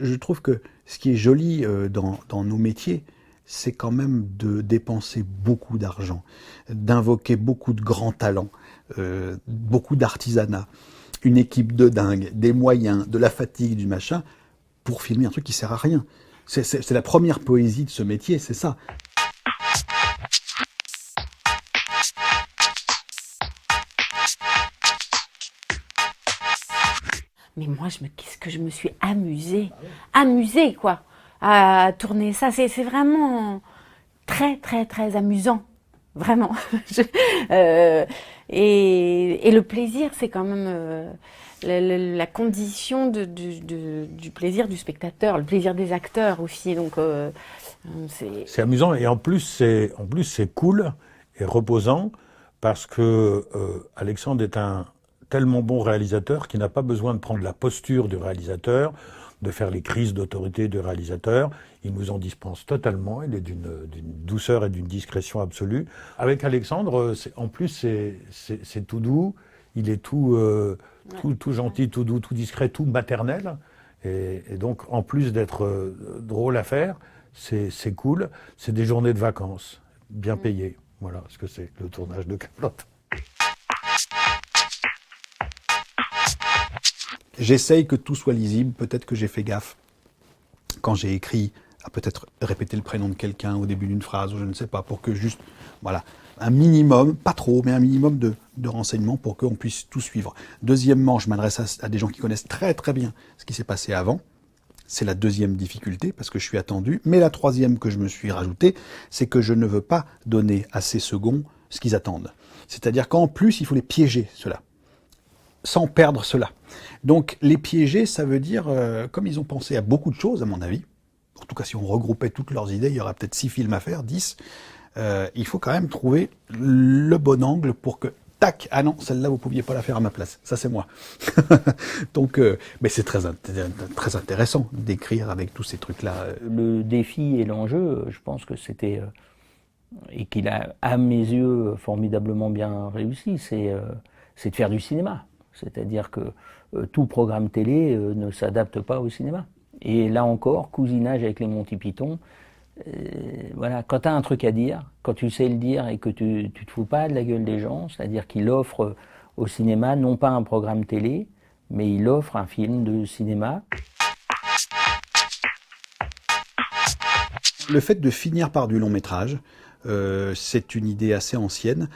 Je trouve que ce qui est joli dans nos métiers, c'est quand même de dépenser beaucoup d'argent, d'invoquer beaucoup de grands talents, beaucoup d'artisanat, une équipe de dingue, des moyens, de la fatigue, du machin, pour filmer un truc qui sert à rien. C'est la première poésie de ce métier, c'est ça. Mais moi, qu'est-ce que je me suis amusée quoi, à tourner ça. C'est vraiment très, très, très amusant. Vraiment. Et le plaisir, c'est quand même la condition du plaisir du spectateur, le plaisir des acteurs aussi. Donc, c'est amusant et en plus c'est cool et reposant parce que Alexandre est un tellement bon réalisateur qu'il n'a pas besoin de prendre la posture du réalisateur, de faire les crises d'autorité du réalisateur. Il nous en dispense totalement. Il est d'une douceur et d'une discrétion absolue. Avec Alexandre, en plus, c'est tout doux. Il est tout gentil, tout doux, tout discret, tout maternel. Et donc, en plus d'être drôle à faire, c'est cool. C'est des journées de vacances, bien payées. Voilà ce que c'est, le tournage de Kaamelott. J'essaye que tout soit lisible, peut-être que j'ai fait gaffe quand j'ai écrit à peut-être répéter le prénom de quelqu'un au début d'une phrase, ou je ne sais pas, pour que juste, voilà, un minimum, pas trop, mais un minimum de renseignements pour qu'on puisse tout suivre. Deuxièmement, je m'adresse à des gens qui connaissent très très bien ce qui s'est passé avant. C'est la deuxième difficulté, parce que je suis attendu. Mais la troisième que je me suis rajoutée, c'est que je ne veux pas donner à ces seconds ce qu'ils attendent. C'est-à-dire qu'en plus, il faut les piéger, ceux-là, sans perdre cela. Donc les piéger, ça veut dire, comme ils ont pensé à beaucoup de choses, à mon avis, en tout cas si on regroupait toutes leurs idées, il y aura peut-être 6 films à faire, 10, il faut quand même trouver le bon angle pour que, tac, ah non, celle-là, vous pouviez pas la faire à ma place, ça c'est moi. Donc, mais c'est très intéressant d'écrire avec tous ces trucs-là. Le défi et l'enjeu, je pense que c'était, et qu'il a, à mes yeux, formidablement bien réussi, c'est de faire du cinéma. C'est-à-dire que tout programme télé ne s'adapte pas au cinéma. Et là encore, cousinage avec les Monty Python, voilà, quand tu as un truc à dire, quand tu sais le dire et que tu te fous pas de la gueule des gens, c'est-à-dire qu'il offre au cinéma non pas un programme télé, mais il offre un film de cinéma. Le fait de finir par du long métrage, c'est une idée assez ancienne.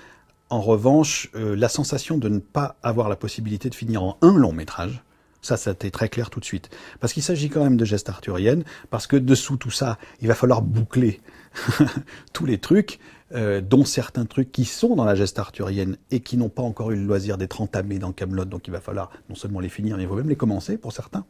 En revanche, la sensation de ne pas avoir la possibilité de finir en un long métrage, ça a été très clair tout de suite. Parce qu'il s'agit quand même de gestes arthuriennes, parce que dessous tout ça, il va falloir boucler tous les trucs, dont certains trucs qui sont dans la geste arthurienne et qui n'ont pas encore eu le loisir d'être entamés dans Kaamelott, donc il va falloir non seulement les finir, mais il faut même les commencer pour certains.